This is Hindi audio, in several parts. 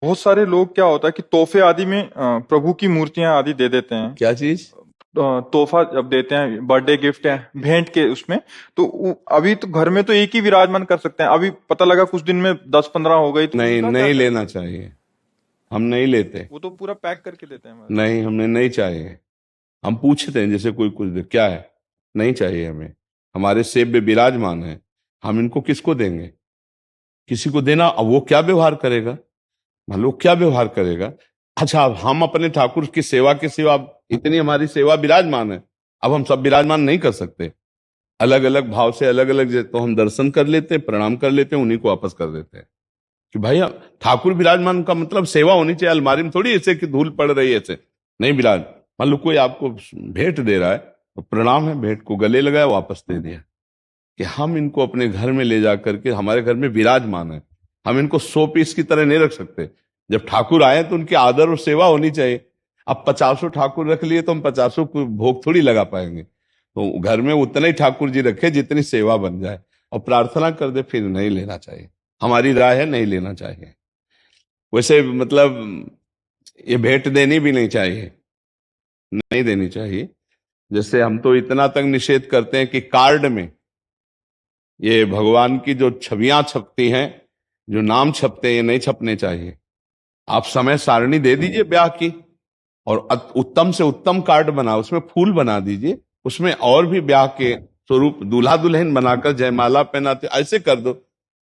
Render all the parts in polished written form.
बहुत सारे लोग क्या होता है कि तोहफे आदि में प्रभु की मूर्तियां आदि दे देते हैं। क्या चीज? तोहफा जब देते हैं, बर्थडे गिफ्ट है भेंट के उसमें। तो अभी तो घर में तो एक ही विराजमान कर सकते हैं, अभी पता लगा कुछ दिन में 10-15 हो गई, तो नहीं, उनका क्या नहीं करें? लेना चाहिए। हम नहीं लेते। वो तो पूरा पैक करके देते हैं हमारे। नहीं, हमने नहीं चाहिए। हम पूछते हैं जैसे कोई कुछ दे, क्या है? नहीं चाहिए हमें। हमारे सेब में विराजमान है। हम इनको किसको देंगे? किसी को देना, अब वो क्या व्यवहार करेगा? मान लो क्या व्यवहार करेगा। अच्छा, अब हम अपने ठाकुर की सेवा के सिवा, अब इतनी हमारी सेवा विराजमान है, अब हम सब विराजमान नहीं कर सकते। अलग अलग भाव से अलग अलग, तो हम दर्शन कर लेते हैं, प्रणाम कर लेते हैं, उन्हीं को वापस कर देते हैं। कि भाई ठाकुर विराजमान का मतलब सेवा होनी चाहिए। अलमारी में थोड़ी ऐसे कि धूल पड़ रही है ऐसे नहीं विराज। मान लो कोई आपको भेंट दे रहा है, तो प्रणाम है, भेंट को गले लगाया, वापस दे दिया। कि हम इनको अपने घर में ले जा करके हमारे घर में विराजमान है। हम इनको 100 पीस की तरह नहीं रख सकते। जब ठाकुर आए तो उनकी आदर और सेवा होनी चाहिए। अब 50 ठाकुर रख लिए तो हम 50 को भोग थोड़ी लगा पाएंगे। तो घर में उतने ही ठाकुर जी रखे जितनी सेवा बन जाए, और प्रार्थना कर दे, फिर नहीं लेना चाहिए। हमारी राय है, नहीं लेना चाहिए। वैसे मतलब ये भेंट देनी भी नहीं चाहिए, नहीं देनी चाहिए। जैसे हम तो इतना तक निषेध करते हैं कि कार्ड में ये भगवान की जो छवियां छपती हैं, जो नाम छपते हैं, ये नहीं छपने चाहिए। आप समय सारणी दे दीजिए ब्याह की, और उत्तम से उत्तम कार्ड बना, उसमें फूल बना दीजिए, उसमें और भी ब्याह के स्वरूप दूल्हा दुल्हन बनाकर जयमाला पहनाते ऐसे कर दो।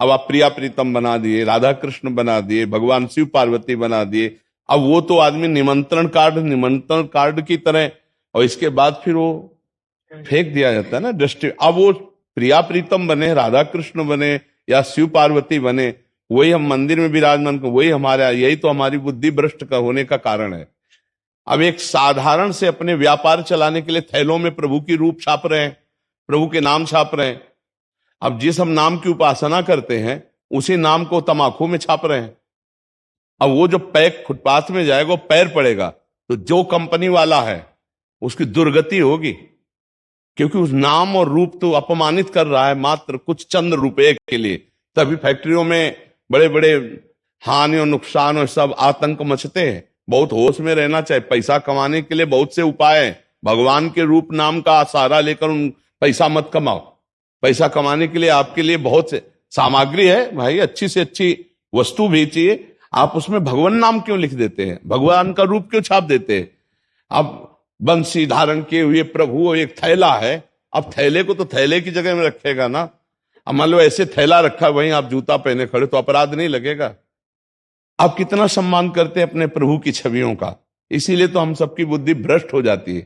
अब आप प्रिया प्रीतम बना दिए, राधा कृष्ण बना दिए, भगवान शिव पार्वती बना दिए। अब वो तो आदमी निमंत्रण कार्ड की तरह, और इसके बाद फिर वो फेंक दिया जाता है ना दृष्टि। अब वो प्रिया प्रीतम बने, राधा कृष्ण बने, या शिव पार्वती बने, वही हम मंदिर में विराजमान को, वही हमारे, यही तो हमारी बुद्धि भ्रष्ट का होने का कारण है। अब एक साधारण से अपने व्यापार चलाने के लिए थैलों में प्रभु की रूप छाप रहे हैं, प्रभु के नाम छाप रहे हैं। अब जिस हम नाम की उपासना करते हैं, उसी नाम को तमाकू में छाप रहे हैं। अब वो जो पैक फुटपाथ में जाएगा, वो पैर पड़ेगा, तो जो कंपनी वाला है उसकी दुर्गति होगी। क्योंकि उस नाम और रूप तो अपमानित कर रहा है मात्र कुछ चंद रुपए के लिए। तभी फैक्ट्रियों में बड़े बड़े हानि और नुकसान और सब आतंक मचते हैं। बहुत होश में रहना चाहिए। पैसा कमाने के लिए बहुत से उपाय हैं। भगवान के रूप नाम का सहारा लेकर उन पैसा मत कमाओ। पैसा कमाने के लिए आपके लिए बहुत से सामग्री है भाई, अच्छी से अच्छी वस्तु बेचिए। आप उसमें भगवान नाम क्यों लिख देते हैं? भगवान का रूप क्यों छाप देते हैं? अब बंसी धारण किए हुए प्रभु, एक थैला है, अब थैले को तो थैले की जगह में रखेगा ना। अब मान लो ऐसे थैला रखा, वहीं आप जूता पहने खड़े, तो अपराध नहीं लगेगा? आप कितना सम्मान करते हैं अपने प्रभु की छवियों का। इसीलिए तो हम सबकी बुद्धि भ्रष्ट हो जाती है।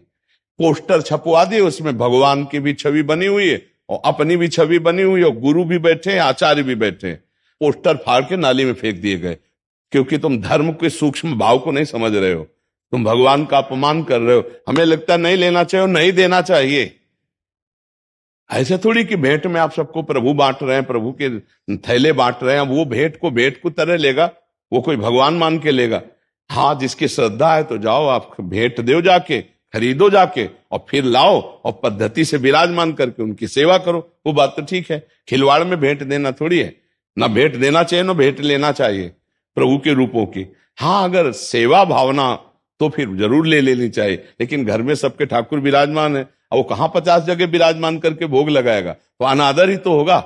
पोस्टर छपवा दिए, उसमें भगवान की भी छवि बनी हुई है और अपनी भी छवि बनी हुई है, और गुरु भी बैठे हैं, आचार्य भी बैठे हैं। पोस्टर फाड़ के नाली में फेंक दिए गए, क्योंकि तुम धर्म के सूक्ष्म भाव को नहीं समझ रहे हो। तुम भगवान का अपमान कर रहे हो। हमें लगता है नहीं लेना चाहिए और नहीं देना चाहिए। ऐसे थोड़ी कि भेंट में आप सबको प्रभु बांट रहे हैं, प्रभु के थैले बांट रहे हैं, वो भेंट को भेंट को तरह लेगा, वो कोई भगवान मान के लेगा? हाँ, जिसकी श्रद्धा है तो जाओ, आप भेंट दो जाके, खरीदो जाके, और फिर लाओ और पद्धति से विराजमान करके उनकी सेवा करो। वो बात तो ठीक है। खिलवाड़ में भेंट देना थोड़ी है। ना भेंट देना चाहिए ना भेंट लेना चाहिए प्रभु के रूपों की। हाँ, अगर सेवा भावना तो फिर जरूर ले लेनी चाहिए। लेकिन घर में सबके ठाकुर विराजमान है, और वो कहां 50 जगह विराजमान करके भोग लगाएगा? तो अनादर ही तो होगा।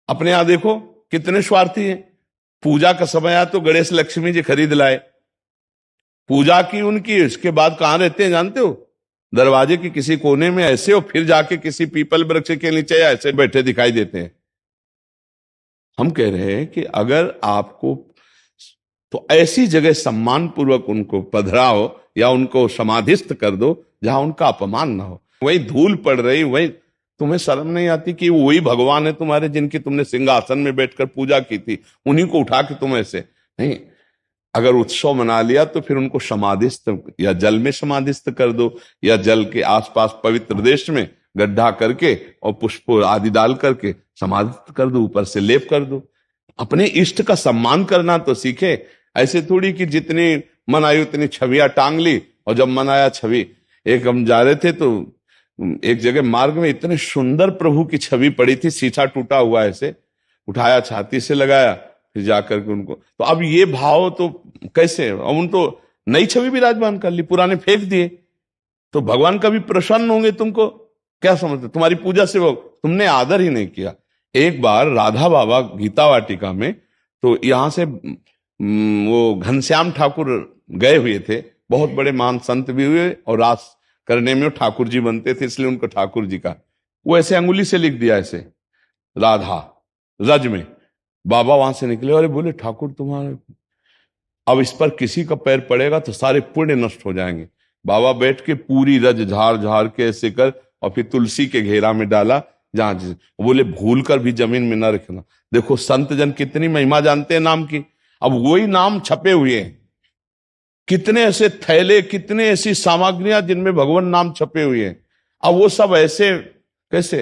अपने यहां देखो कितने स्वार्थी हैं। पूजा का समय आया तो गणेश लक्ष्मी जी खरीद लाए, पूजा की उनकी, इसके बाद कहां रहते हैं जानते हो? दरवाजे के किसी कोने में ऐसे, और फिर जाके किसी पीपल वृक्ष के नीचे ऐसे बैठे दिखाई देते हैं। हम कह रहे हैं कि अगर आपको, तो ऐसी जगह सम्मान पूर्वक उनको पधराओ या उनको समाधिस्थ कर दो जहां उनका अपमान ना हो। वही धूल पड़ रही, वही, तुम्हें शर्म नहीं आती कि वही भगवान है तुम्हारे, जिनकी तुमने सिंहासन में बैठकर पूजा की थी, उन्हीं को उठा के तुम ऐसे नहीं। अगर उत्सव मना लिया तो फिर उनको समाधिस्थ या जल में समाधिस्थ कर दो, या जल के आसपास पवित्र देश में गड्ढा करके और पुष्प आदि डाल करके समाधिस्थ कर दो, ऊपर से लेप कर दो। अपने इष्ट का सम्मान करना तो सीखे। ऐसे थोड़ी कि जितनी मन आई उतनी छवियां टांग ली, और जब मन आया छवि। एक हम जा रहे थे तो एक जगह मार्ग में इतने सुंदर प्रभु की छवि पड़ी थी, शीशा टूटा हुआ, ऐसे उठाया, छाती से लगाया, फिर जाकर के उनको। तो अब ये भाव तो कैसे? अब उन तो नई छवि विराजमान कर ली, पुराने फेंक दिए, तो भगवान कभी प्रसन्न होंगे तुमको? क्या समझते? तुम्हारी पूजा से वो तुमने आदर ही नहीं किया। एक बार राधा बाबा गीता वाटिका में, तो यहां से वो घनश्याम ठाकुर गए हुए थे, बहुत बड़े महान संत भी हुए, और रास करने में वो ठाकुर जी बनते थे, इसलिए उनको ठाकुर जी का, वो ऐसे अंगुली से लिख दिया ऐसे राधा रज में। बाबा वहां से निकले और बोले ठाकुर तुम्हारे, अब इस पर किसी का पैर पड़ेगा तो सारे पुण्य नष्ट हो जाएंगे। बाबा बैठ के पूरी रज झाड़ झाड़ के ऐसे कर, और फिर तुलसी के घेरा में डाला, जहां बोले भूल कर भी जमीन में न रखना। देखो संत जन कितनी महिमा जानते हैं नाम की। अब वही नाम छपे हुए हैं, कितने ऐसे थैले, कितने ऐसी सामग्रियां जिनमें भगवान नाम छपे हुए हैं। अब वो सब ऐसे कैसे?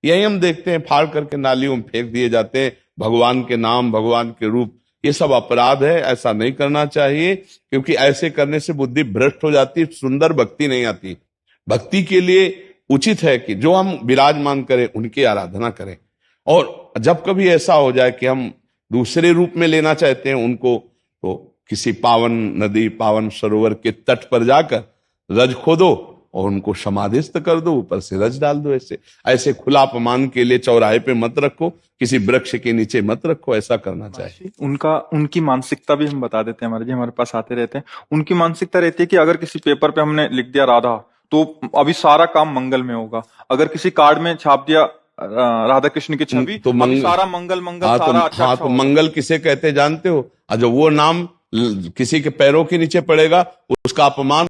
यही हम देखते हैं, फाड़ करके नालियों में फेंक दिए जाते हैं भगवान के नाम, भगवान के रूप। ये सब अपराध है, ऐसा नहीं करना चाहिए, क्योंकि ऐसे करने से बुद्धि भ्रष्ट हो जाती है, सुंदर भक्ति नहीं आती। भक्ति के लिए उचित है कि जो हम विराजमान करें उनकी आराधना करें। और जब कभी ऐसा हो जाए कि हम दूसरे रूप में लेना चाहते हैं उनको, तो किसी पावन नदी, पावन सरोवर के तट पर जाकर रज खोदो और उनको समाधिस्थ कर दो, ऊपर से रज डाल दो। ऐसे ऐसे खुला अपमान के लिए चौराहे पे मत रखो, किसी वृक्ष के नीचे मत रखो, ऐसा करना चाहिए। उनकी मानसिकता भी हम बता देते हैं, हमारे जी हमारे पास आते रहते हैं। उनकी मानसिकता रहती है कि अगर किसी पेपर पे हमने लिख दिया राधा, तो अभी सारा काम मंगल में होगा। अगर किसी कार्ड में छाप दिया राधा कृष्ण की छवि, तो अभी सारा मंगल मंगल, हाँ, सारा अच्छा अच्छा तो होगा। मंगल किसे कहते जानते हो? और जब वो नाम किसी के पैरों के नीचे पड़ेगा, उसका अपमान